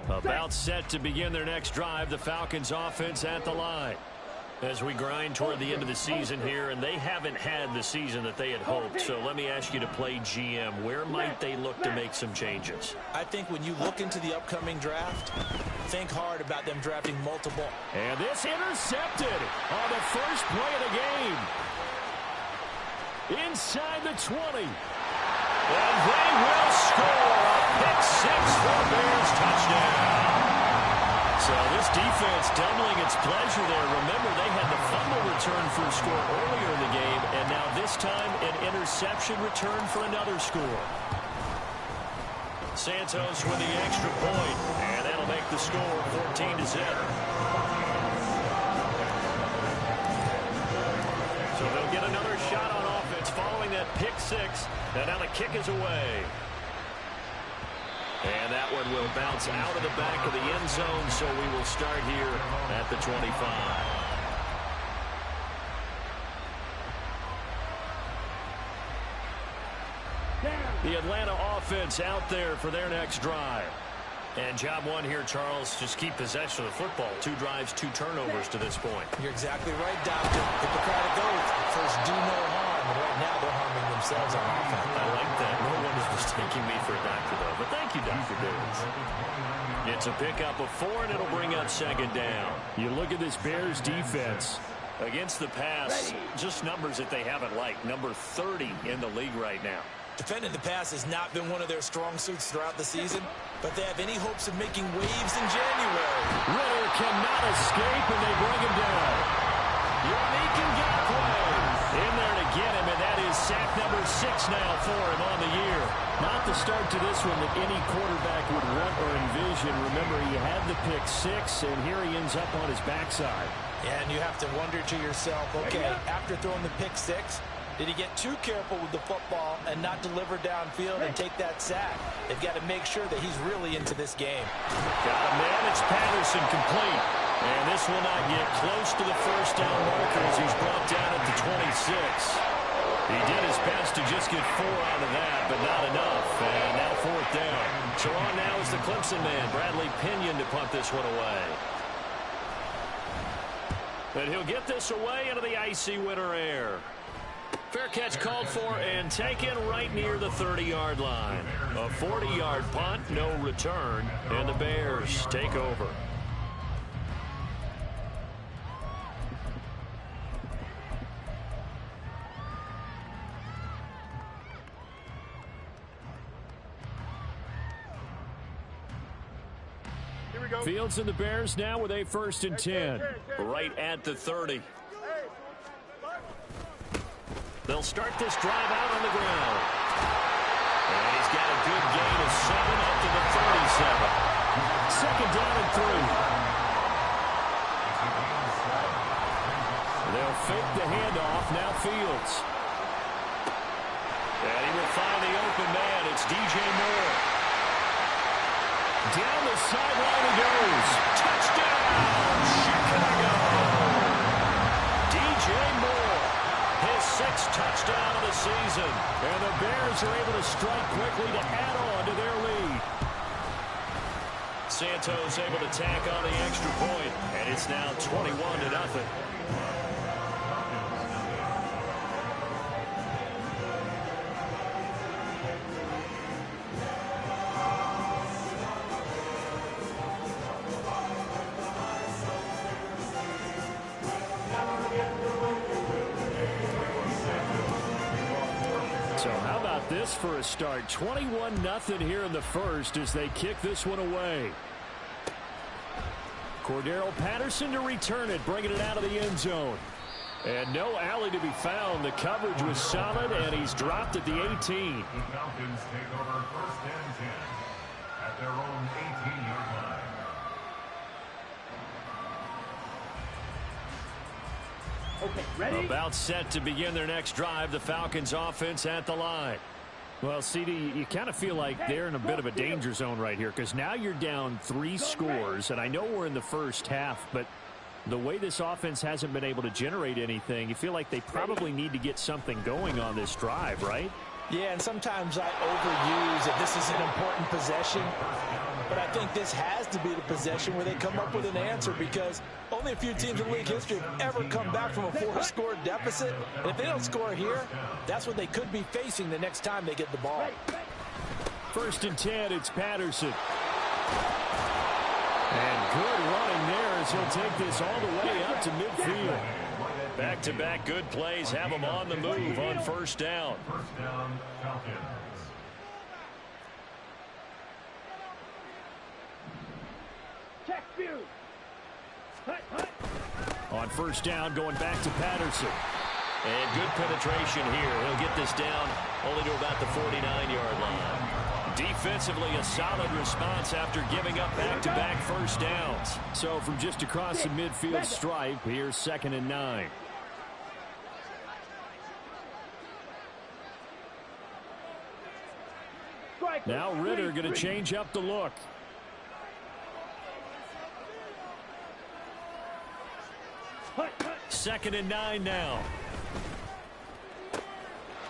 About set to begin their next drive, the Falcons offense at the line. As we grind toward the end of the season here, and they haven't had the season that they had hoped. So let me ask you to play GM. Where might they look to make some changes? I think when you look into the upcoming draft, think hard about them drafting multiple. And this intercepted on the first play of the game. Inside the 20. And they will score a pick six for Bears touchdown. So this defense doubling its pleasure there. Remember, they had the fumble return for a score earlier in the game, and now this time an interception return for another score. Santos with the extra point, and that'll make the score 14-0. So they'll get another shot on offense following that pick six, and now the kick is away. And that one will bounce out of the back of the end zone, so we will start here at the 25. The Atlanta offense out there for their next drive. And job one here, Charles, just keep possession of the football. 2 drives, 2 turnovers to this point. You're exactly right, Doctor. Hippocratic oath. First, do no harm. And right now, they're harming themselves on offense. I like that. No one is mistaking me for a doctor, though. But thank you, Dr. Davis. It's a pickup of 4, and it'll bring up second down. You look at this Bears defense. Against the pass, just numbers that they haven't liked. Number 30 in the league right now. Defending the pass has not been one of their strong suits throughout the season, but they have any hopes of making waves in January. Ritter cannot escape, and they bring him down. Unique Ngakoue in there to get him, and that is sack number 6 now for him on the year. Not the start to this one that any quarterback would want or envision. Remember, he had the pick 6, and here he ends up on his backside. And you have to wonder to yourself, okay, after throwing the pick 6, did he get too careful with the football and not deliver downfield and take that sack? They've got to make sure that he's really into this game. Got a man. It's Patterson complete. And this will not get close to the first down marker as he's brought down at the 26. He did his best to just get 4 out of that, but not enough. And now 4th down. So on now is the Clemson man, Bradley Pinion, to punt this one away. But he'll get this away into the icy winter air. Fair catch called for and taken right near the 30-yard line. A 40-yard punt, no return, and the Bears take over. Fields and the Bears now with a 1st and 10. Right at the 30. They'll start this drive out on the ground. And he's got a good gain of 7 up to the 37. 2nd down and 3. They'll fake the handoff. Now Fields. And he will find the open man. It's DJ Moore. Down the sideline he goes. Touchdown, Chicago. DJ Moore, his 6th touchdown of the season. And the Bears are able to strike quickly to add on to their lead. Santos able to tack on the extra point, and it's now 21-0. This for a start. 21-0 here in the first as they kick this one away. Cordero Patterson to return it, bringing it out of the end zone. And no alley to be found. The coverage was solid, and he's dropped at the 18. The Falcons take over 1st and 10 at their own 18-yard line. Okay, ready? About set to begin their next drive. The Falcons offense at the line. Well, CD, you kind of feel like they're in a bit of a danger zone right here because now you're down 3 scores, and I know we're in the first half, but the way this offense hasn't been able to generate anything, you feel like they probably need to get something going on this drive, right? Yeah, and sometimes I overuse if this is an important possession. but I think this has to be the possession where they come up with an answer, because only a few teams in league history have ever come back from a 4-score deficit. And if they don't score here, that's what they could be facing the next time they get the ball. 1st and 10, it's Patterson. And good running there as he'll take this all the way up to midfield. Back-to-back good plays have him on the move on 1st down. First down, Falcons. On 1st down, going back to Patterson. And good penetration here. He'll get this down only to about the 49-yard line. Defensively, a solid response after giving up back-to-back 1st downs. So from just across the midfield stripe, here's 2nd and 9. Now Ritter going to change up the look. Second and 9 now.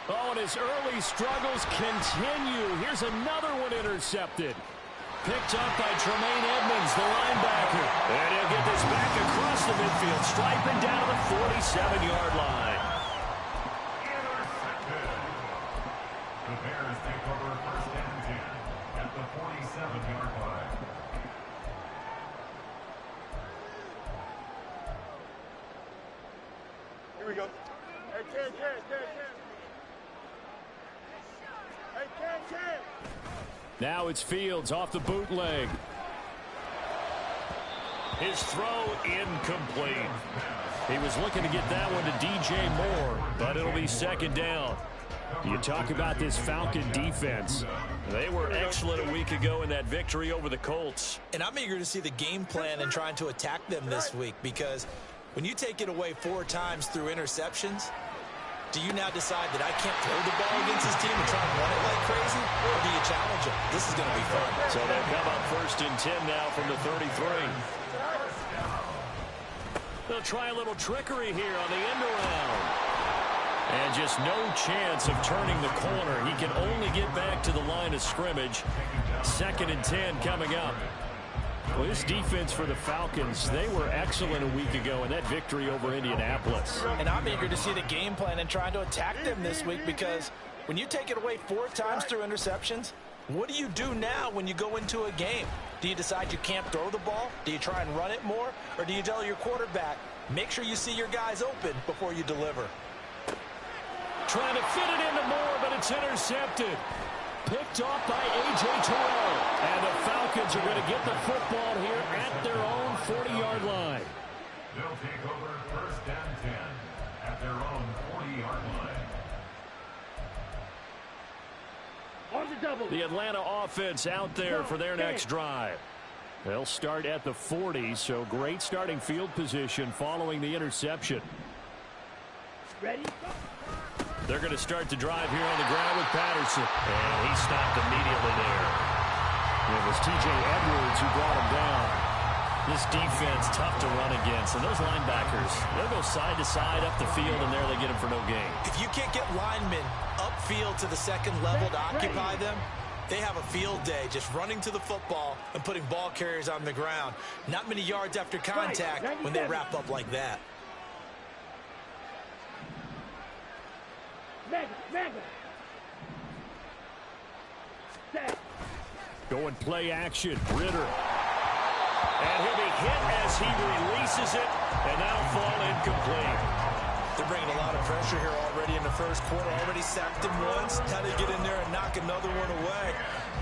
Oh, and his early struggles continue. Here's another one intercepted. Picked up by Tremaine Edmonds, the linebacker. And he'll get this back across the midfield, striping down to the 47-yard line. Intercepted. The Bears take over 1st and 10 at the 47-yard line. Here we go. Hey, Ken. Hey, Ken. Now it's Fields off the bootleg. His throw incomplete. He was looking to get that one to DJ Moore, but it'll be 2nd down. You talk about this Falcon defense. They were excellent a week ago in that victory over the Colts. And I'm eager to see the game plan and trying to attack them this week, because when you take it away 4 times through interceptions, do you now decide that I can't throw the ball against this team and try and run it like crazy? Or do you challenge them? This is going to be fun. So they'll come up 1st and 10 now from the 33. They'll try a little trickery here on the end around. And just no chance of turning the corner. He can only get back to the line of scrimmage. 2nd and 10 coming up. Well, this defense for the Falcons, they were excellent a week ago in that victory over Indianapolis. And I'm eager to see the game plan and trying to attack them this week, because when you take it away 4 times through interceptions, what do you do now when you go into a game? Do you decide you can't throw the ball? Do you try and run it more? Or do you tell your quarterback, make sure you see your guys open before you deliver? Trying to fit it into Moore, but it's intercepted. Picked off by A.J. Terrell. And the Falcons are going to get the football here at their own 40-yard line. They'll take over 1st and 10 at their own 40-yard line. The Atlanta offense out there for their next drive. They'll start at the 40, so great starting field position following the interception. Ready? They're going to start the drive here on the ground with Patterson. And he stopped immediately there. It was T.J. Edwards who brought him down. This defense tough to run against. And those linebackers, they'll go side to side up the field, and there they get him for no gain. If you can't get linemen upfield to the 2nd level to occupy them, they have a field day just running to the football and putting ball carriers on the ground. Not many yards after contact when they wrap up like that. Going play action, Ritter. And he'll be hit as he releases it, and that'll fall incomplete. They're bringing a lot of pressure here already in the 1st quarter. Already sacked him once. How they get in there and knock another one away?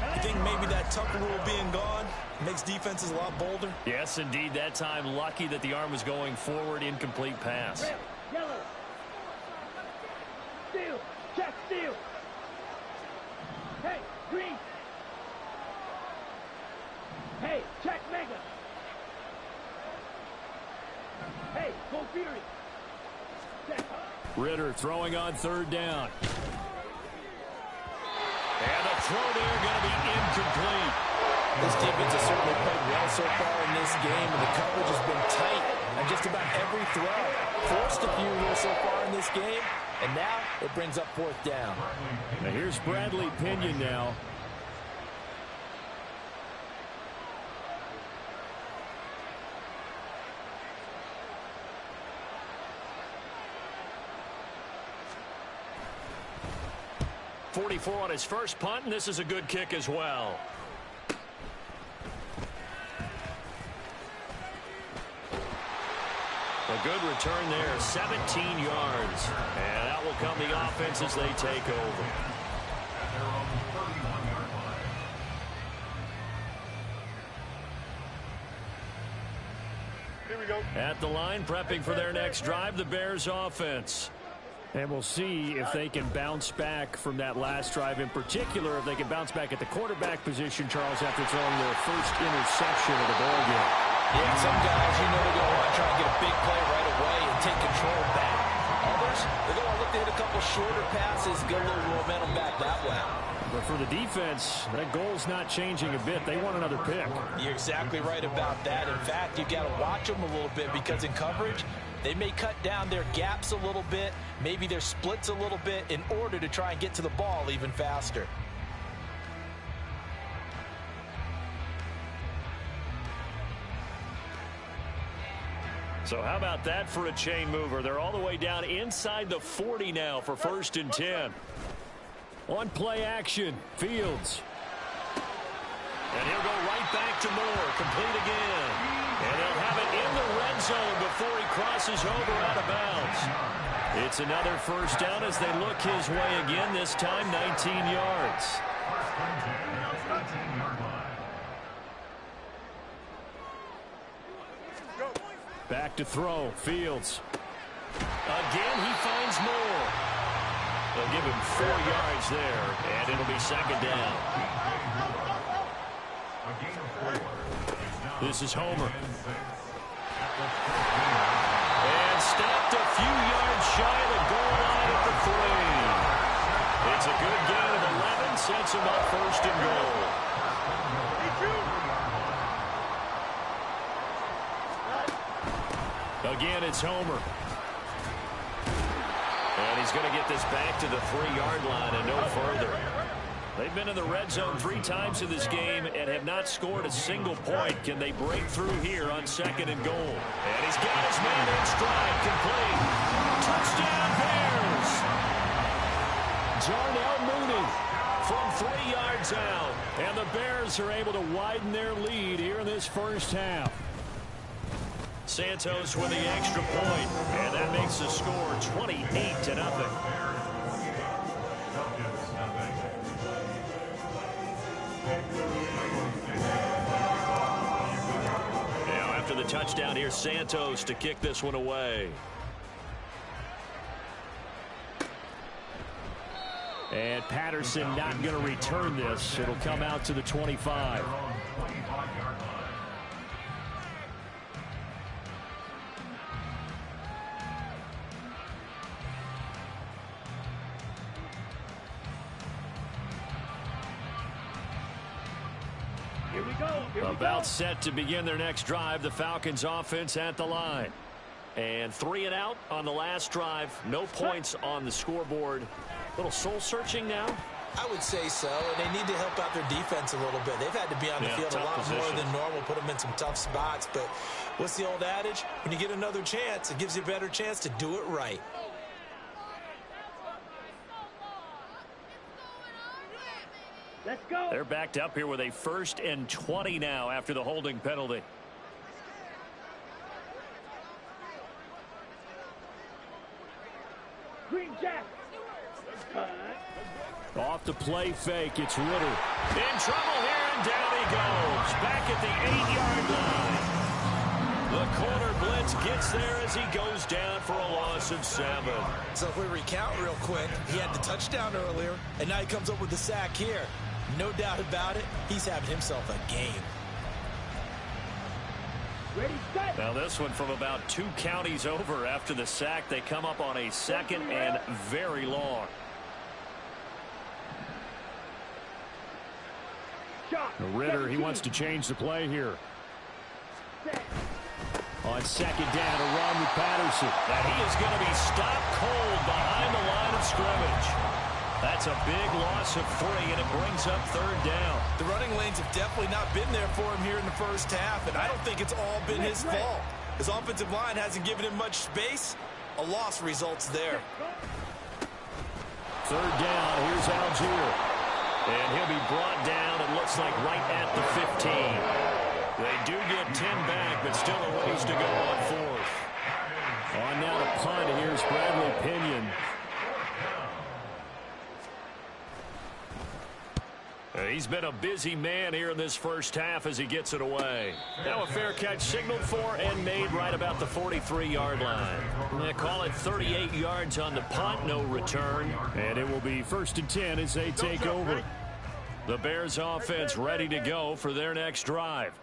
I think maybe that tuck rule being gone makes defenses a lot bolder. Yes, indeed. That time, lucky that the arm was going forward. Incomplete pass. Red, yellow. Steal. Check steal. Hey, green. Hey, check mega. Hey, go Fury. Check. Ritter throwing on 3rd down. And the throw there going to be incomplete. This defense has certainly played well so far in this game, and the coverage has been tight on just about every throw. Forced a few here so far in this game, and now it brings up 4th down. Now here's Bradley Pinion now. 44 on his first punt, and this is a good kick as well. A good return there, 17 yards. And that will come the offense as they take over. At the line, prepping for their next drive, the Bears offense. And we'll see if they can bounce back from that last drive. In particular, if they can bounce back at the quarterback position, Charles, after throwing their first interception of the ball game. Yeah, some guys, you know, they're going to want to try and get a big play right away and take control back. Others, they're going to look to hit a couple shorter passes, get a little momentum back that way. But for the defense, that goal's not changing a bit. They want another pick. You're exactly right about that. In fact, you've got to watch them a little bit because in coverage, they may cut down their gaps a little bit, maybe their splits a little bit in order to try and get to the ball even faster. So how about that for a chain mover? They're all the way down inside the 40 now for 1st and 10. On play action, Fields. And he'll go right back to Moore, complete again. And they'll have it in the red zone before he crosses over out of bounds. It's another first down as they look his way again, this time 19 yards. Back to throw, Fields. Again, he finds Moore. They'll give him 4 yards there, and it'll be 2nd down. This is Homer. And stopped a few yards shy of the goal line at the 3. It's a good gain of 11, sets him up 1st and goal. Again, it's Homer. And he's going to get this back to the 3-yard line and no further. They've been in the red zone 3 times in this game and have not scored a single point. Can they break through here on 2nd and goal? And he's got his man in stride, complete. Touchdown, Bears! Darnell Mooney from 3 yards out. And the Bears are able to widen their lead here in this first half. Santos with the extra point, and that makes the score 28-0. Now after the touchdown here, Santos to kick this one away. And Patterson not going to return this. It'll come out to the 25. About set to begin their next drive. The Falcons offense at the line. And 3 and out on the last drive. No points on the scoreboard. A little soul searching now. I would say so, and they need to help out their defense a little bit. They've had to be on the field a lot more than normal, put them in some tough spots. But what's the old adage? When you get another chance, it gives you a better chance to do it right. Let's go. They're backed up here with a 1st and 20 now after the holding penalty. Green Jack. Off the play fake, it's Ritter. In trouble here, and down he goes. Back at the 8-yard line. The corner blitz gets there as he goes down for a loss of 7. So if we recount real quick, he had the touchdown earlier, and now he comes up with the sack here. No doubt about it, he's having himself a game. Ready, set. Now this one from about 2 counties over after the sack. They come up on a 2nd and very long. Ritter, he wants to change the play here. On 2nd down, a run with Patterson. Now he is going to be stopped cold behind the line of scrimmage. That's a big loss of 3, and it brings up 3rd down. The running lanes have definitely not been there for him here in the first half, and I don't think it's all been his fault. His offensive line hasn't given him much space. A loss results there. Third down, here's Algier. And he'll be brought down, it looks like right at the 15. They do get 10 back, but still a ways to go on fourth. On now to punt, here's Bradley Pinion. He's been a busy man here in this first half as he gets it away. Now a fair catch signaled for and made right about the 43-yard line. They call it 38 yards on the punt, no return. And it will be 1st and 10 as they take over. The Bears offense ready to go for their next drive.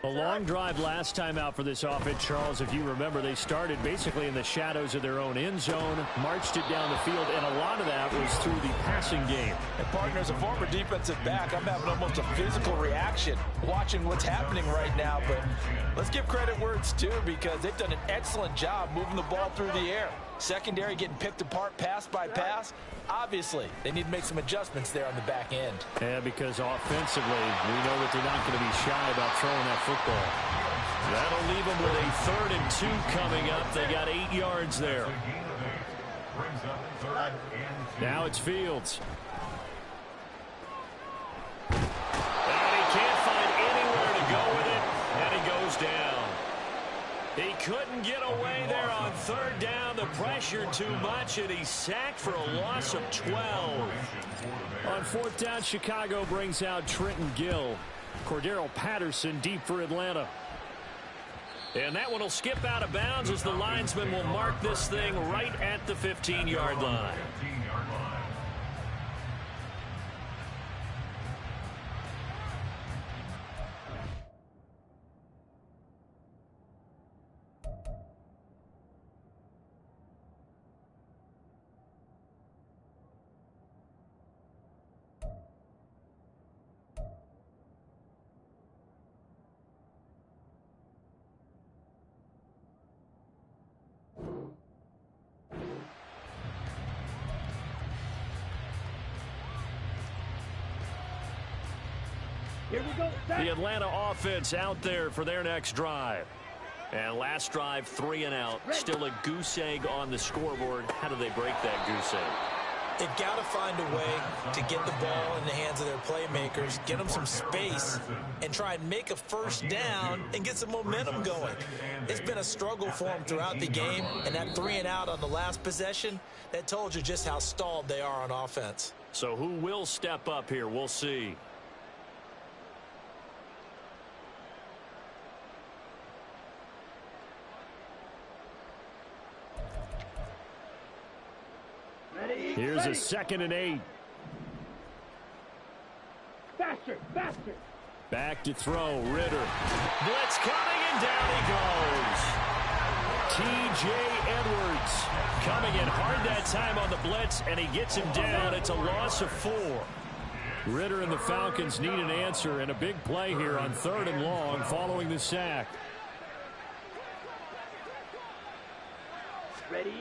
A long drive last time out for this offense, Charles. If you remember, they started basically in the shadows of their own end zone, marched it down the field, and a lot of that was through the passing game. And partner, as a former defensive back, I'm having almost a physical reaction watching what's happening right now. But let's give credit where it's due, because they've done an excellent job moving the ball through the air. Secondary getting picked apart pass by pass. Obviously, they need to make some adjustments there on the back end. Yeah, because offensively, we know that they're not going to be shy about throwing that football. That'll leave them with a 3rd and 2 coming up. They got 8 yards there. Now it's Fields. And he can't find anywhere to go with it, and he goes down. He couldn't get away there on 3rd down. The pressure too much, and he's sacked for a loss of 12. On 4th down, Chicago brings out Trenton Gill. Cordero Patterson deep for Atlanta. And that one will skip out of bounds as the linesman will mark this thing right at the 15-yard line. Here we go. The Atlanta offense out there for their next drive. And last drive, 3 and out. Still a goose egg on the scoreboard. How do they break that goose egg? They've got to find a way to get the ball in the hands of their playmakers, get them some space, and try and make a 1st down and get some momentum going. It's been a struggle for them throughout the game, and that 3 and out on the last possession, that told you just how stalled they are on offense. So who will step up here? We'll see. Here's a 2nd and 8. Faster, faster. Back to throw, Ritter. Blitz coming, and down he goes. T.J. Edwards coming in hard that time on the blitz, and he gets him down. It's a loss of 4. Ritter and the Falcons need an answer, and a big play here on 3rd and long following the sack. Ready?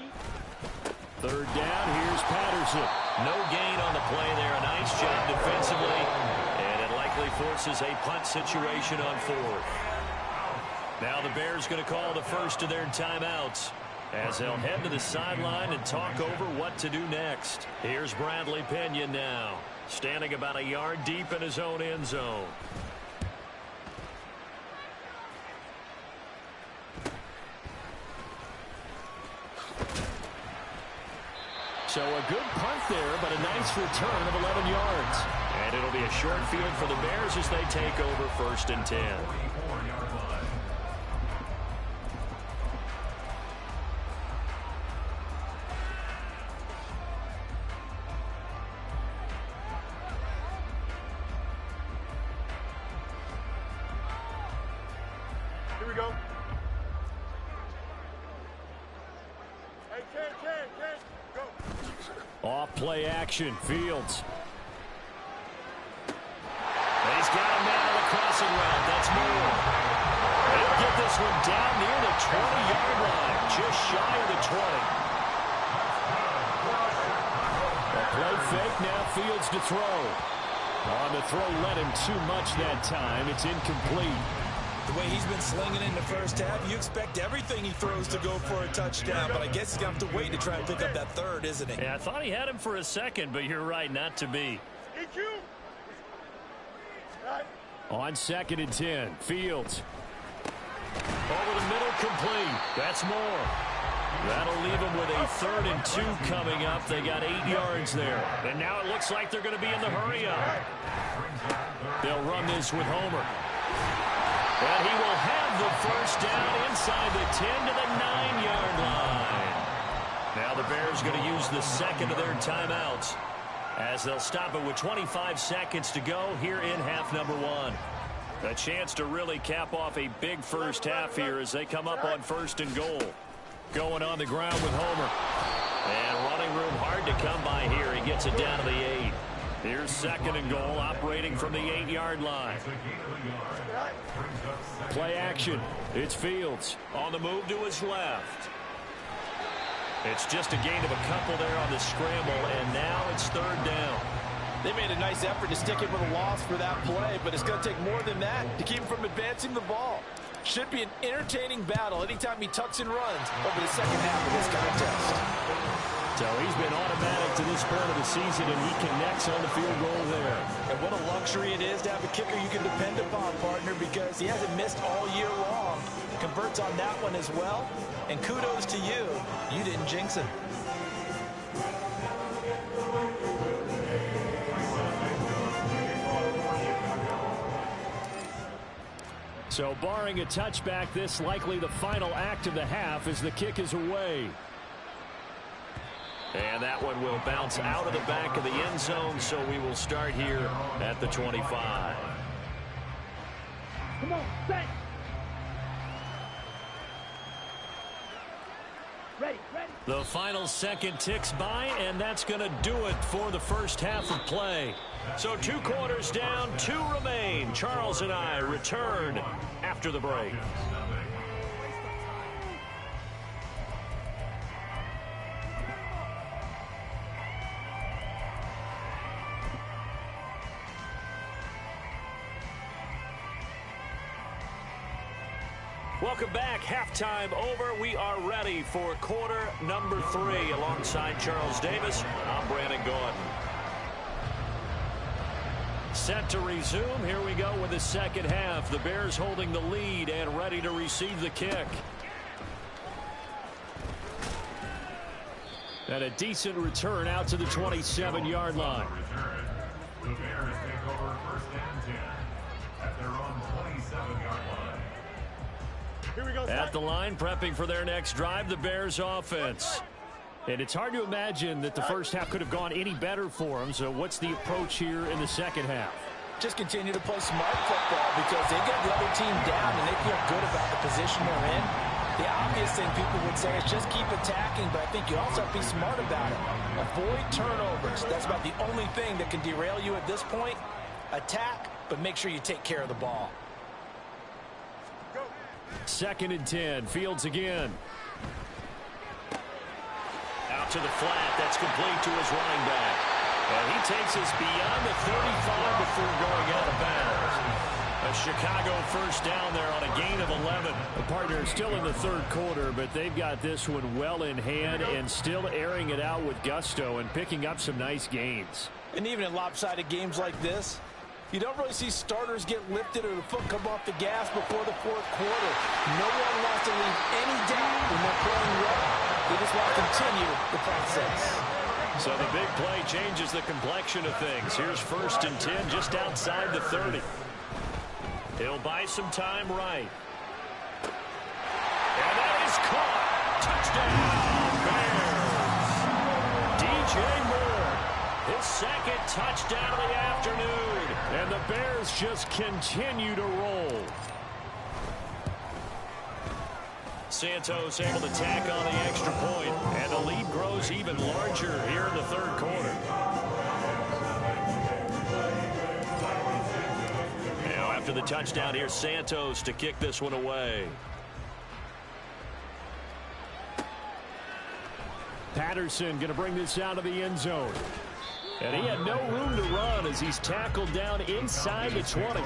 3rd down, here's Patterson. No gain on the play there. A nice job defensively. And it likely forces a punt situation on 4th. Now the Bears going to call the first of their timeouts as they'll head to the sideline and talk over what to do next. Here's Bradley Pinion now, standing about a yard deep in his own end zone. So a good punt there, but a nice return of 11 yards. And it'll be a short field for the Bears as they take over 1st and 10. Here we go. Hey, Ken, go. Off play action, Fields. He's got a man on the crossing route. That's Moore. They'll get this one down near the 20-yard line, just shy of the 20. A play fake, now Fields to throw. On the throw, led him too much that time. It's incomplete. The way he's been slinging in the first half, you expect everything he throws to go for a touchdown, but I guess he's going to have to wait to try and pick up that third, isn't he? Yeah, I thought he had him for a second, but you're right, not to be. On 2nd and 10, Fields. Over the middle, complete. That's more. That'll leave them with a 3rd and 2 coming up. They got 8 yards there. And now it looks like they're going to be in the hurry-up. They'll run this with Homer. And he will have the first down inside the 10 to the 9-yard line. Now the Bears going to use the second of their timeouts as they'll stop it with 25 seconds to go here in half number 1. A chance to really cap off a big first half here as they come up on 1st and goal. Going on the ground with Homer. And running room hard to come by here. He gets it down to the 8. Here's 2nd and goal, operating from the 8-yard line. Play action. It's Fields on the move to his left. It's just a gain of a couple there on the scramble, and now it's 3rd down. They made a nice effort to stick him with a loss for that play, but it's going to take more than that to keep him from advancing the ball. Should be an entertaining battle anytime he tucks and runs over the second half of this contest. So he's been automatic to this point of the season, and he connects on the field goal there. And what a luxury it is to have a kicker you can depend upon, partner, because he hasn't missed all year long. Converts on that one as well. And kudos to you. You didn't jinx him. So barring a touchback, this likely the final act of the half as the kick is away. And that one will bounce out of the back of the end zone, so we will start here at the 25. Come on, set. Ready. The final second ticks by, and that's going to do it for the first half of play. So 2 quarters down, 2 remain. Charles and I return after the break. Welcome back. Halftime over. We are ready for quarter number 3. Alongside Charles Davis, I'm Brandon Gordon. Set to resume. Here we go with the second half. The Bears holding the lead and ready to receive the kick. And a decent return out to the 27-yard line. The Bears take over 1st and 10 at their own 27-yard line. Here we go. At the line, prepping for their next drive, the Bears offense. And it's hard to imagine that the first half could have gone any better for them. So what's the approach here in the second half? Just continue to play smart football because they get the other team down and they feel good about the position they're in. The obvious thing people would say is just keep attacking, but I think you also have to be smart about it. Avoid turnovers. That's about the only thing that can derail you at this point. Attack, but make sure you take care of the ball. 2nd and 10. Fields again. Out to the flat. That's complete to his running back. And he takes us beyond the 35 before going out of bounds. A Chicago first down there on a gain of 11. The partner is still in the 3rd quarter, but they've got this one well in hand and still airing it out with gusto and picking up some nice gains. And even in lopsided games like this, you don't really see starters get lifted or the foot come off the gas before the 4th quarter. No one wants to leave any doubt when they're playing well. They just want to continue the process. So the big play changes the complexion of things. Here's 1st and 10 just outside the 30. He'll buy some time right. And that is caught. Touchdown, Bears. DJ Moore, his 2nd touchdown of the afternoon. And the Bears just continue to roll. Santos able to tack on the extra point, and the lead grows even larger here in the 3rd quarter. Now after the touchdown, here's Santos to kick this one away. Patterson going to bring this out of the end zone. And he had no room to run as he's tackled down inside the 20.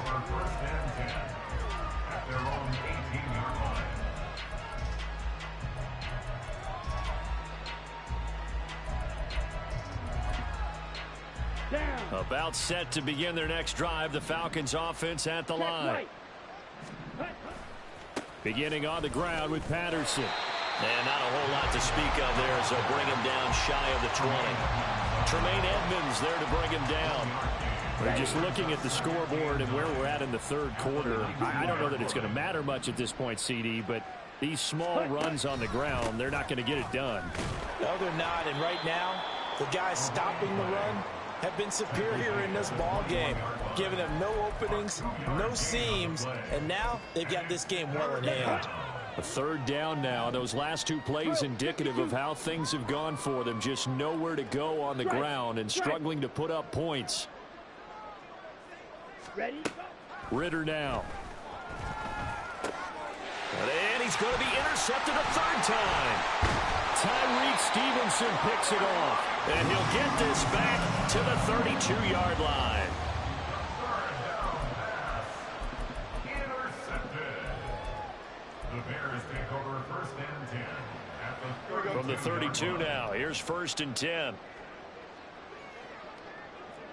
Down. About set to begin their next drive. The Falcons offense at the line. Beginning on the ground with Patterson. And not a whole lot to speak of there as they'll bring him down shy of the 20. Tremaine Edmonds there to bring him down. We're just looking at the scoreboard and where we're at in the third quarter. I don't know that it's going to matter much at this point, CD, but these small runs on the ground, they're not going to get it done. No, they're not. And right now, the guys stopping the run have been superior in this ball game, giving them no openings, no seams, and now they've got this game well in hand. A third down now. Those last two plays indicative of how things have gone for them. Just nowhere to go on the ground and struggling to put up points. Ready? Ritter now. And he's going to be intercepted a third time. Tyreek Stevenson picks it off. And he'll get this back to the 32-yard line. The Bears take over first and 10 at the From the 32 now, here's first and 10.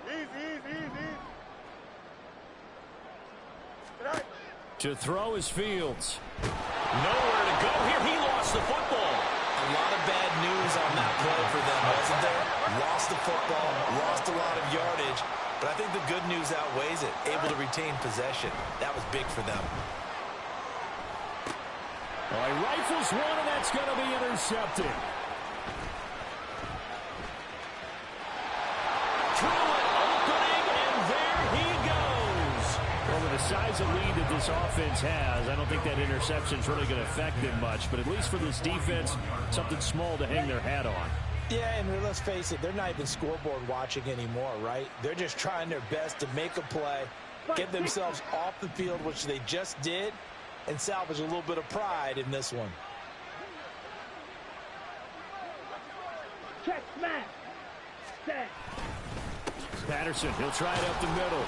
Easy. To throw is Fields. Nowhere to go here. He lost the football. A lot of bad news on that play for them, wasn't there? Lost the football, lost a lot of yardage, but I think the good news outweighs it. Able to retain possession. That was big for them. Well, he rifles one, and that's going to be intercepted. Through an opening, and there he goes. Well, with the size of lead that this offense has, I don't think that interception is really going to affect them much. But at least for this defense, something small to hang their hat on. Yeah, and let's face it, they're not even scoreboard watching anymore, right? They're just trying their best to make a play, get themselves off the field, which they just did, and salvage a little bit of pride in this one. Check smash. Set. Patterson, he'll try it up the middle.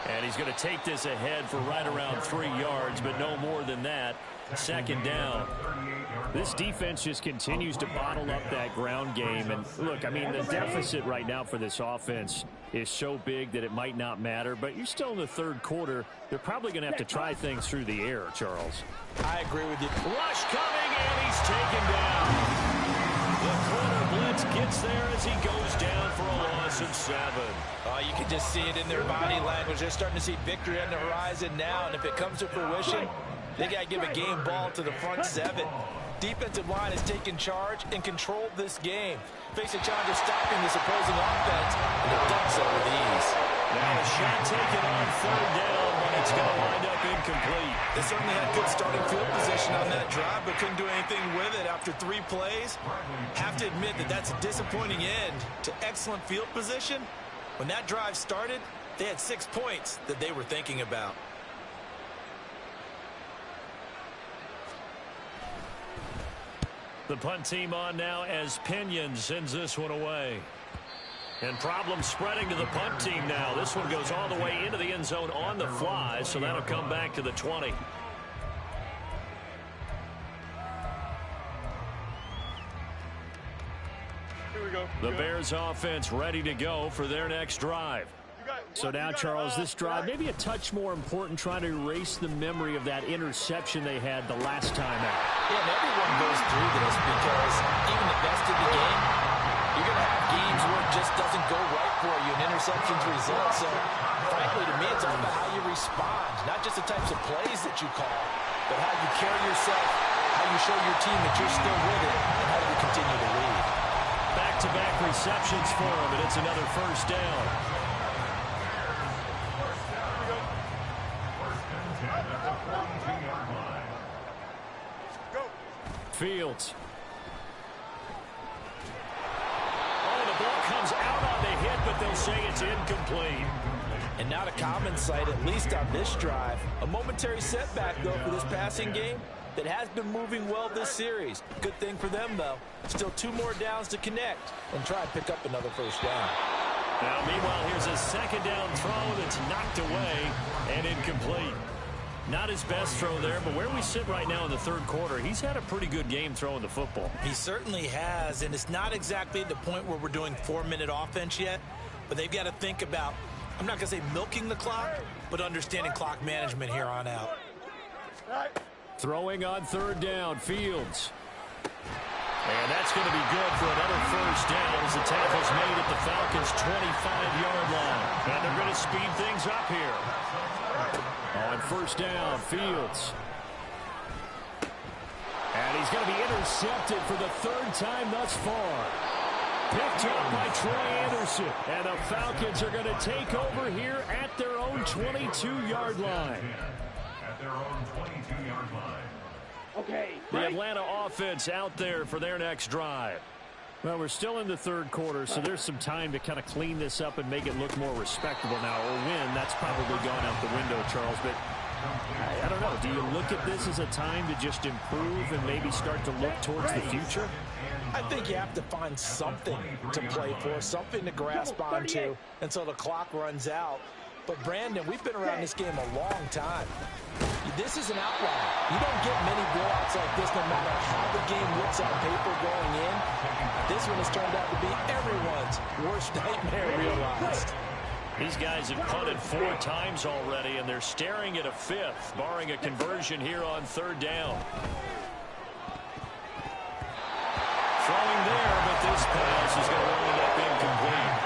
And he's going to take this ahead for right around 3 yards, but no more than that. Second down. This defense just continues to bottle up that ground game. And look, I mean, the deficit right now for this offense is so big that it might not matter. But you're still in the third quarter. They're probably going to have to try things through the air, Charles. I agree with you. Rush coming, and he's taken down. The corner blitz gets there as he goes down for a loss of 7. You can just see it in their body language. They're starting to see victory on the horizon now, and if it comes to fruition, they got to give a game ball to the front 7. Defensive line has taken charge and controlled this game. Facing a challenge of stopping this opposing offense, and they've done so with ease. Now a shot taken on third down, but it's going to wind up incomplete. They certainly had good starting field position on that drive, but couldn't do anything with it after 3 plays. Have to admit that that's a disappointing end to excellent field position. When that drive started, they had 6 points that they were thinking about. The punt team on now as Pinion sends this one away. And problems spreading to the punt team now. This one goes all the way into the end zone on the fly, so that'll come back to the 20. Here we go. The Bears offense ready to go for their next drive. So now, Charles, this drive maybe a touch more important, trying to erase the memory of that interception they had the last time out. Yeah, and everyone goes through this because even the best of the game, you're going to have games where it just doesn't go right for you, and interceptions result. So, frankly, to me, it's all about how you respond, not just the types of plays that you call, but how you carry yourself, how you show your team that you're still with it, and how you continue to lead. Back-to-back receptions for him, and it's another first down. Fields. Oh, the ball comes out on the hit, but they'll say it's incomplete. And not a common sight, at least on this drive. A momentary setback, though, for this passing game that has been moving well this series. Good thing for them, though. Still 2 more downs to connect and try and pick up another first down. Now, meanwhile, here's a second down throw that's knocked away and incomplete. Not his best throw there, but where we sit right now in the third quarter, he's had a pretty good game throwing the football. He certainly has, and it's not exactly the point where we're doing 4-minute offense yet, but they've got to think about, I'm not going to say milking the clock, but understanding clock management here on out. Throwing on third down, Fields. And that's going to be good for another first down as the tackle's made at the Falcons' 25-yard line. And they're going to speed things up here. On first down, Fields. And he's going to be intercepted for the third time thus far. Picked up by Troy Anderson. And the Falcons are going to take over here at their own 22-yard line. At their own 22-yard line. Okay. The Atlanta offense out there for their next drive. Well, we're still in the third quarter, so there's some time to kind of clean this up and make it look more respectable now. Or win, that's probably gone out the window, Charles. But I don't know. Do you look at this as a time to just improve and maybe start to look towards the future? I think you have to find something to play for, something to grasp onto until the clock runs out. But, Brandon, we've been around this game a long time. This is an outlier. You don't get many blowouts like this no matter how the game looks on paper going in. This one has turned out to be everyone's worst nightmare realized. These guys have punted 4 times already, and they're staring at a 5th, barring a conversion here on third down. Throwing there, but this pass is going to wind up incomplete.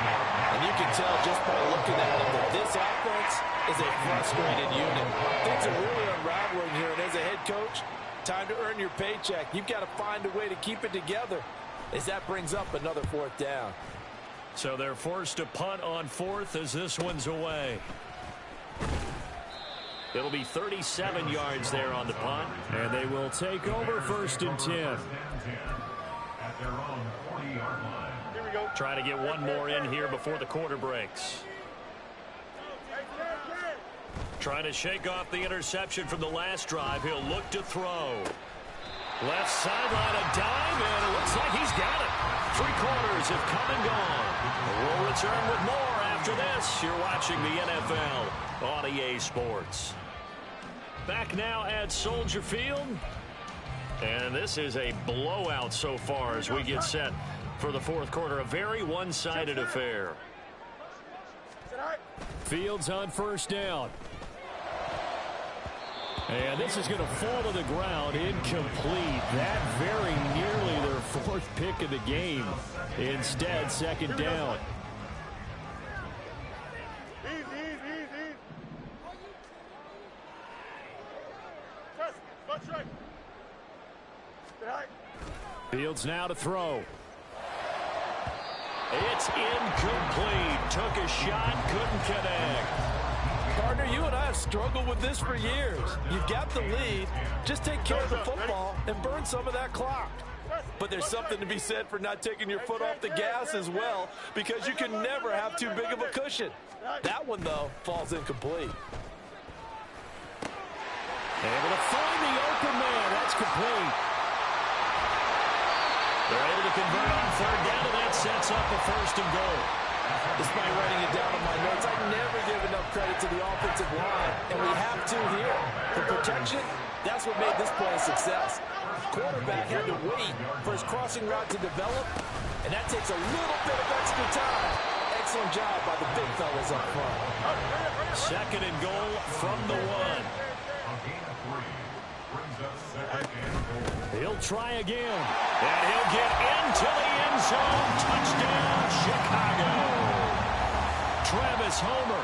And you can tell just by looking at it that this offense is a frustrated unit. Things are really unraveling here, and as a head coach, time to earn your paycheck. You've got to find a way to keep it together as that brings up another fourth down. So they're forced to punt on 4th as this one's away. It'll be 37 yards there on the punt, and they will take over 1st and 10. At their own 40-yard line. Here we go. Trying to get one more in here before the quarter breaks. Trying to shake off the interception from the last drive. He'll look to throw. Left sideline, a dive, and it looks like he's got it. 3 quarters have come and gone. We'll return with more after this. You're watching the NFL on EA Sports. Back now at Soldier Field. And this is a blowout so far as we get set for the fourth quarter. A very one-sided affair. Fields on first down. And this is going to fall to the ground, incomplete. That very nearly their 4th pick of the game. Instead, second down. Easy. Trust right. Fields now to throw. It's incomplete. Took a shot, couldn't connect. Partner, you and I have struggled with this for years. You've got the lead. Just take care of the football and burn some of that clock. But there's something to be said for not taking your foot off the gas as well, because you can never have too big of a cushion. That one, though, falls incomplete. Able to find the open man. That's complete. They're able to convert on third down, and that sets up a 1st and goal. Despite writing it down on my notes, I never give enough credit to the offensive line, and we have to here. The protection, that's what made this play a success. Quarterback had to wait for his crossing route to develop, and that takes a little bit of extra time. Excellent job by the big fellas up front. 2nd and goal from the 1. A gain of 3 brings us 2nd and goal. He'll try again. And he'll get into the end zone. Touchdown, Chicago. Travis Homer,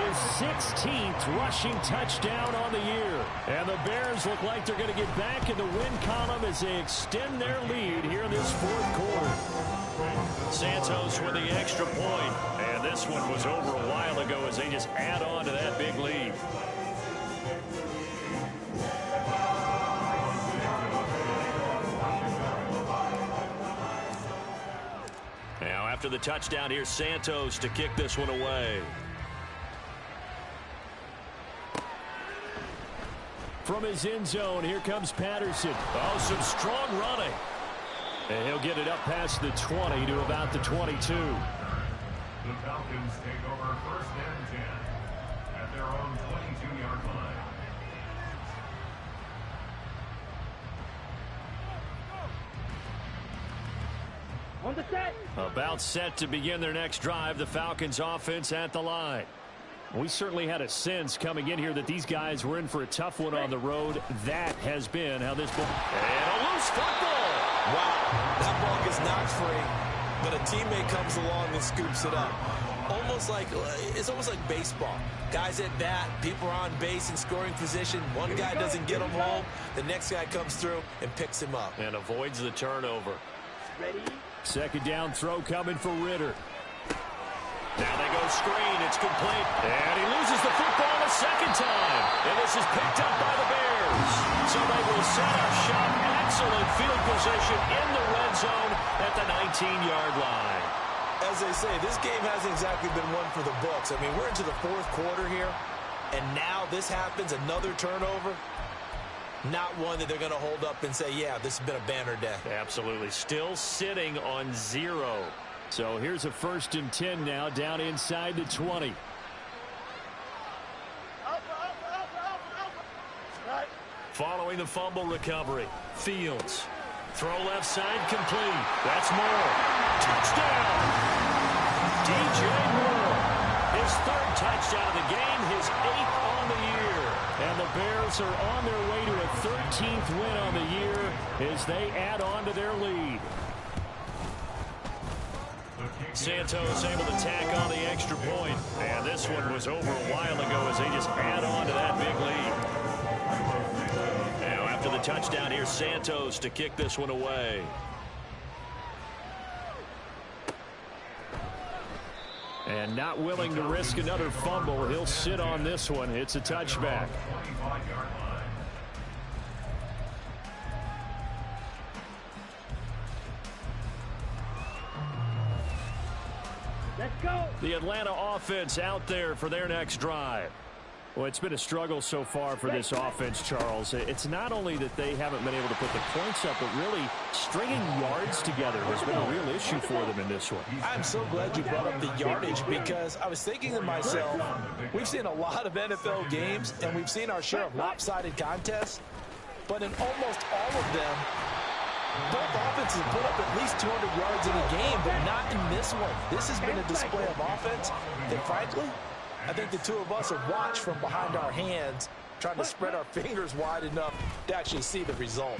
his 16th rushing touchdown on the year. And the Bears look like they're going to get back in the win column as they extend their lead here in this 4th quarter. Santos with the extra point. And this one was over a while ago as they just add on to that big lead. Now after the touchdown, here's Santos to kick this one away. From his end zone, here comes Patterson. Oh, some strong running. And he'll get it up past the 20 to about the 22. The Falcons take over 1st and 10 at their own 22-yard line. On the set. About set to begin their next drive, the Falcons offense at the line. We certainly had a sense coming in here that these guys were in for a tough one on the road. That has been how this ball. And a loose football. Wow, that ball gets knocked free, but a teammate comes along and scoops it up. It's almost like baseball. Guys at bat, people are on base in scoring position. One guy doesn't get him home. The next guy comes through and picks him up. And avoids the turnover. Ready? Second down throw coming for Ritter. Now they go screen. It's complete. And he loses the football a second time. And this is picked up by the Bears. So they will set up shop. Excellent field position in the red zone at the 19-yard line. As they say, this game hasn't exactly been one for the books. I mean, we're into the fourth quarter here, and now this happens, another turnover. Not one that they're going to hold up and say, yeah, this has been a banner day. Absolutely. Still sitting on 0. So here's a 1st and 10 now, down inside the 20. Following the fumble recovery, Fields. Throw left side complete. That's Moore. Touchdown! DJ Moore. His 3rd touchdown of the game, his 8th on the year. And the Bears are on their way to a 13th win on the year as they add on to their lead. Santos able to tack on the extra point. And this one was over a while ago as they just add on to that big lead. Now after the touchdown, here's Santos to kick this one away. And not willing to risk another fumble. He'll sit on this one. It's a touchback. Let's go. The Atlanta offense out there for their next drive. Well, it's been a struggle so far for this offense, Charles. It's not only that they haven't been able to put the points up, but really stringing yards together has been a real issue for them in this one. I'm so glad you brought up the yardage because I was thinking to myself, we've seen a lot of NFL games and we've seen our share of lopsided contests, but in almost all of them, both offenses put up at least 200 yards in a game, but not in this one. This has been a display of offense that, frankly, I think the two of us have watched from behind our hands, trying to spread our fingers wide enough to actually see the result.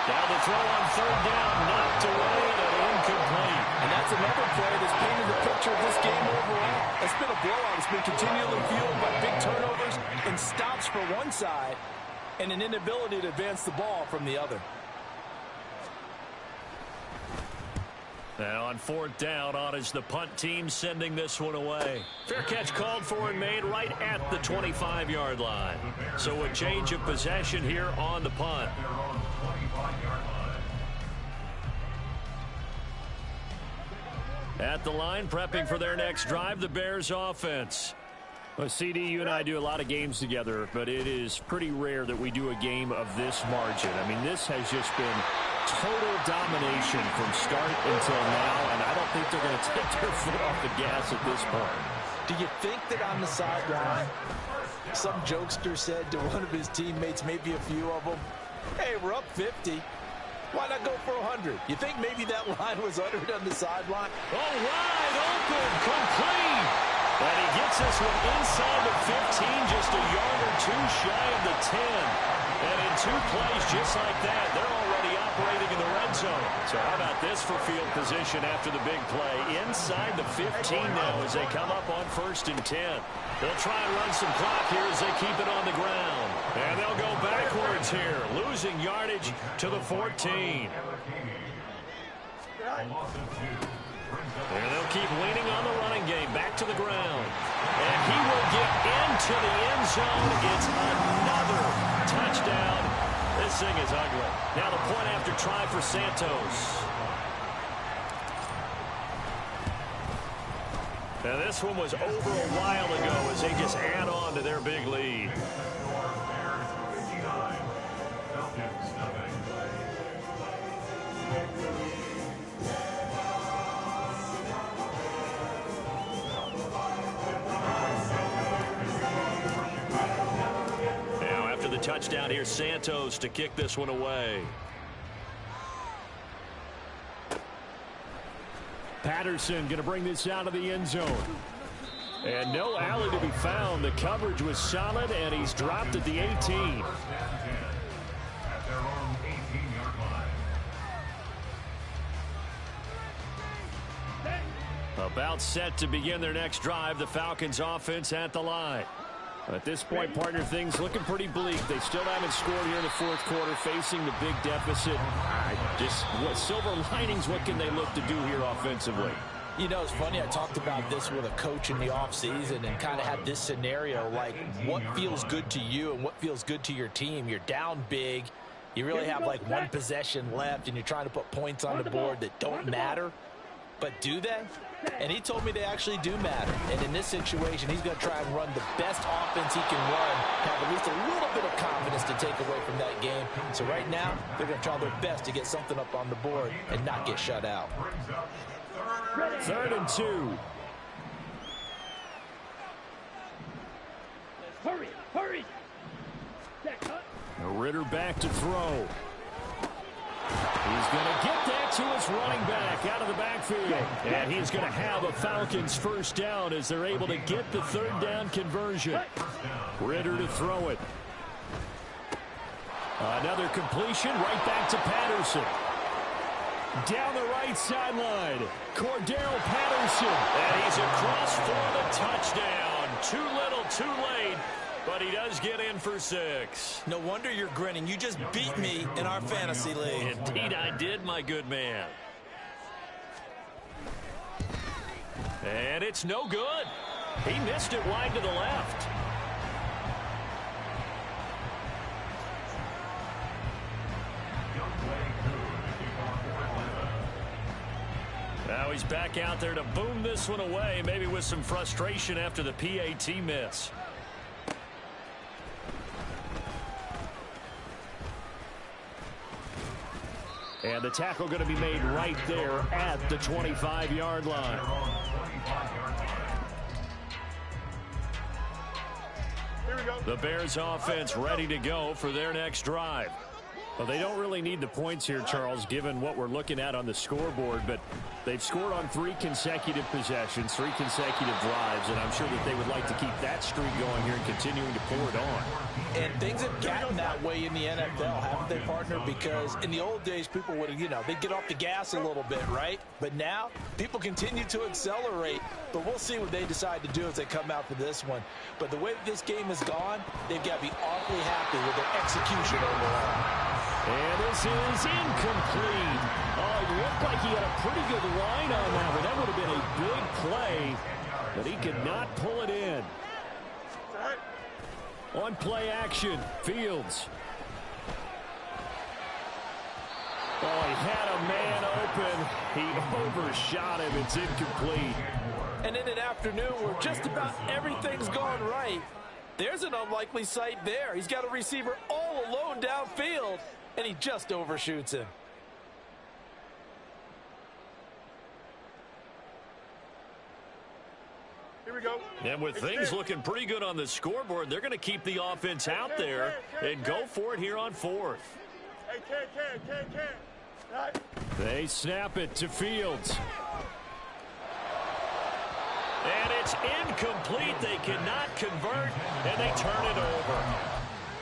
Down the throw on 3rd down, knocked away and incomplete. And that's another play that's painted the picture of this game overall. It's been a blowout. It's been continually fueled by big turnovers and stops for one side and an inability to advance the ball from the other. Now on 4th down, on is the punt team sending this one away. Fair catch called for and made right at the 25-yard line. So a change of possession here on the punt. At the line, prepping for their next drive, the Bears offense. Well, CD, you and I do a lot of games together, but it is pretty rare that we do a game of this margin. I mean, this has just been total domination from start until now, and I don't think they're going to take their foot off the gas at this point. Do you think that on the sideline, some jokester said to one of his teammates, maybe a few of them, hey, we're up 50. Why not go for 100? You think maybe that line was uttered on the sideline? Oh, wide open, complete. And he gets this one inside the 15, just a yard or two shy of the 10. And in 2 plays just like that, they're already operating in the red zone. So how about this for field position after the big play? Inside the 15 now as they come up on 1st and 10. They'll try and run some clock here as they keep it on the ground. And they'll go backwards here, losing yardage to the 14. And they'll keep leaning on the running game, back to the ground. And he will get into the end zone. It's another touchdown. This thing is ugly. Now the point after try for Santos. Now this one was over a while ago as they just add on to their big lead. Now after the touchdown, here's Santos to kick this one away. Patterson going to bring this out of the end zone. And no alley to be found. The coverage was solid, and he's dropped at the 18. At their own 18-yard line. About set to begin their next drive. The Falcons offense at the line. At this point, partner, things looking pretty bleak. They still haven't scored here in the fourth quarter, facing the big deficit. Just what silver linings, what can they look to do here offensively? You know, it's funny, I talked about this with a coach in the offseason and kind of had this scenario, like what feels good to you and what feels good to your team. You're down big. You really have like one possession left, and you're trying to put points on the board that don't matter. But do they? And he told me they actually do matter. And in this situation, he's going to try and run the best offense he can run, have at least a little bit of confidence to take away from that game. So right now, they're going to try their best to get something up on the board and not get shut out. 3rd and 2. Hurry, hurry. Ritter back to throw. He's going to get that to his running back out of the backfield. And he's going to have a Falcons first down as they're able to get the 3rd down conversion. Ritter to throw it. Another completion right back to Patterson. Down the right sideline, Cordero Patterson. And he's across for the touchdown. Too little, too late. But he does get in for 6. No wonder you're grinning. You just beat me in our fantasy league. Indeed I did, my good man. And it's no good. He missed it wide to the left. Now he's back out there to boom this one away, maybe with some frustration after the PAT miss. And the tackle going to be made right there at the 25-yard line. Here we go. The Bears offense ready to go for their next drive. Well, they don't really need the points here, Charles, given what we're looking at on the scoreboard, but they've scored on 3 consecutive possessions, 3 consecutive drives, and I'm sure that they would like to keep that streak going here and continuing to pour it on. And things have gotten that way in the NFL, haven't they, partner? Because in the old days, people would, they'd get off the gas a little bit, right? But now, people continue to accelerate. But we'll see what they decide to do as they come out for this one. But the way this game has gone, they've got to be awfully happy with their execution overall. And this is incomplete. Oh, it looked like he had a pretty good line on that one. That would have been a big play, but he could not pull it in. On play action, Fields. Oh, he had a man open. He overshot him. It's incomplete. And in an afternoon where just about everything's gone right, there's an unlikely sight there. He's got a receiver all alone downfield, and he just overshoots him. Here we go. And with things looking pretty good on the scoreboard, they're going to keep the offense out there and go for it here on 4th. Hey, can. Right. They snap it to Fields. And it's incomplete. They cannot convert, and they turn it over.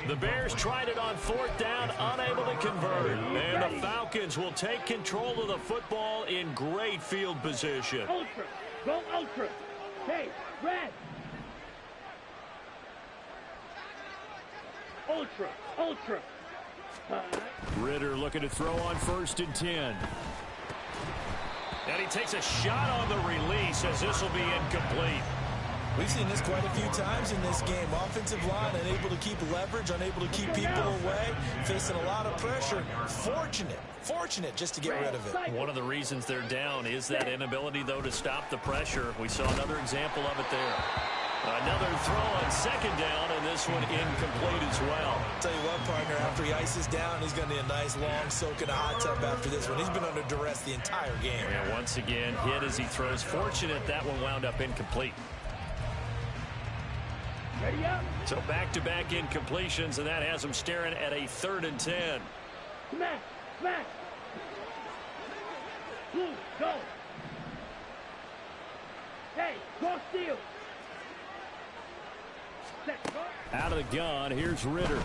The Bears tried it on 4th down, unable to convert. And the Falcons will take control of the football in great field position. Ultra. Go ultra. Hey, red. Ultra. Ritter looking to throw on 1st and 10. And he takes a shot on the release as this will be incomplete. We've seen this quite a few times in this game. Offensive line unable to keep leverage, unable to keep people away, facing a lot of pressure. Fortunate just to get rid of it. One of the reasons they're down is that inability, though, to stop the pressure. We saw another example of it there. Another throw on 2nd down, and this one incomplete as well. Tell you what, partner, after he ices down, he's going to need a nice long soak in a hot tub after this one. He's been under duress the entire game. And once again, hit as he throws. Fortunate that one wound up incomplete. Ready up. So back-to-back incompletions, and that has him staring at a 3rd and 10. Smash. Blue, go. Hey, go steal. Set, go. Out of the gun, here's Ritter.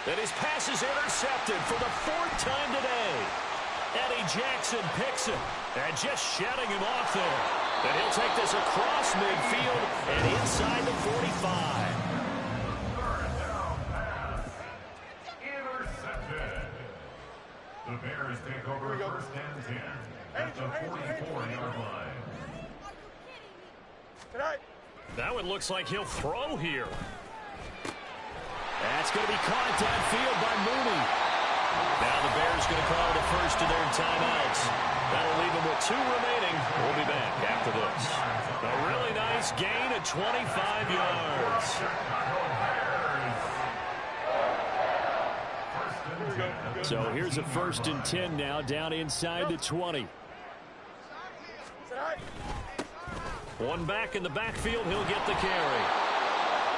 And his pass is intercepted for the 4th time today. Eddie Jackson picks it and just shutting him off there. And he'll take this across midfield and inside the 45. Third down pass. Intercepted. The Bears take over first and 10 at the 44-yard line. That one looks like he'll throw here. That's going to be caught downfield by Mooney. Now the Bears going to call the first of their timeouts. That'll leave them with 2 remaining. We'll be back after this. A really nice gain of 25 yards. So here's a 1st and 10 now down inside the 20. One back in the backfield. He'll get the carry.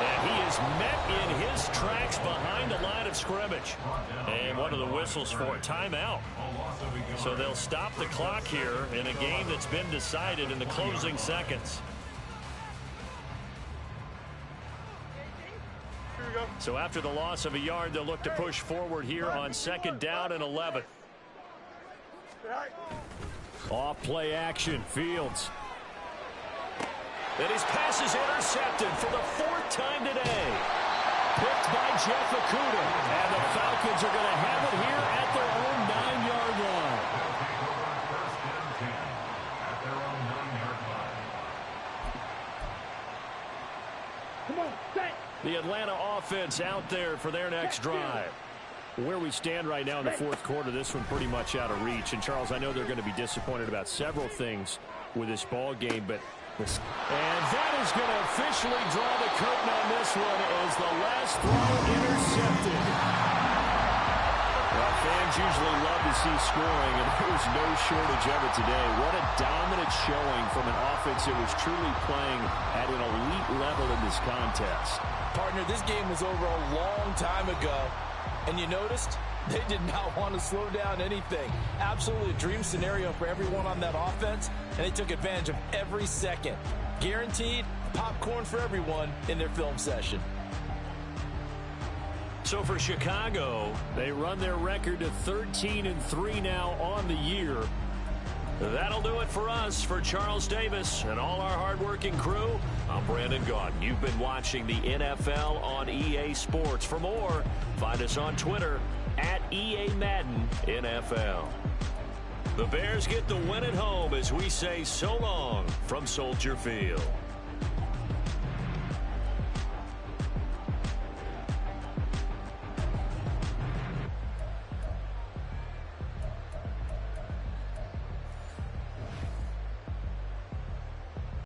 And he is met in his tracks behind the line of scrimmage. And what are the whistles for? Timeout. So they'll stop the clock here in a game that's been decided in the closing seconds. So after the loss of a yard, they'll look to push forward here on 2nd down and 11. Off play action, Fields. And his pass is intercepted for the 4th time today. Picked by Jeff Okudah. And the Falcons are going to have it here at their own 9-yard line. Come on, set. The Atlanta offense out there for their next drive. Where we stand right now in the 4th quarter, this one pretty much out of reach. And, Charles, I know they're going to be disappointed about several things with this ball game, but and that is going to officially draw the curtain on this one as the last throw intercepted. Well, fans usually love to see scoring, and there was no shortage of it today. What a dominant showing from an offense that was truly playing at an elite level in this contest. Partner, this game was over a long time ago, and you noticed they did not want to slow down anything. Absolutely a dream scenario for everyone on that offense, and they took advantage of every second. Guaranteed popcorn for everyone in their film session. So for Chicago, They run their record to 13-3 now on the year. that'll do it for us. For Charles Davis and all our hardworking crew, I'm Brandon Gaudin. You've been watching the NFL on EA Sports. For more, find us on Twitter at EA Madden NFL. The Bears get the win at home as we say so long from Soldier Field.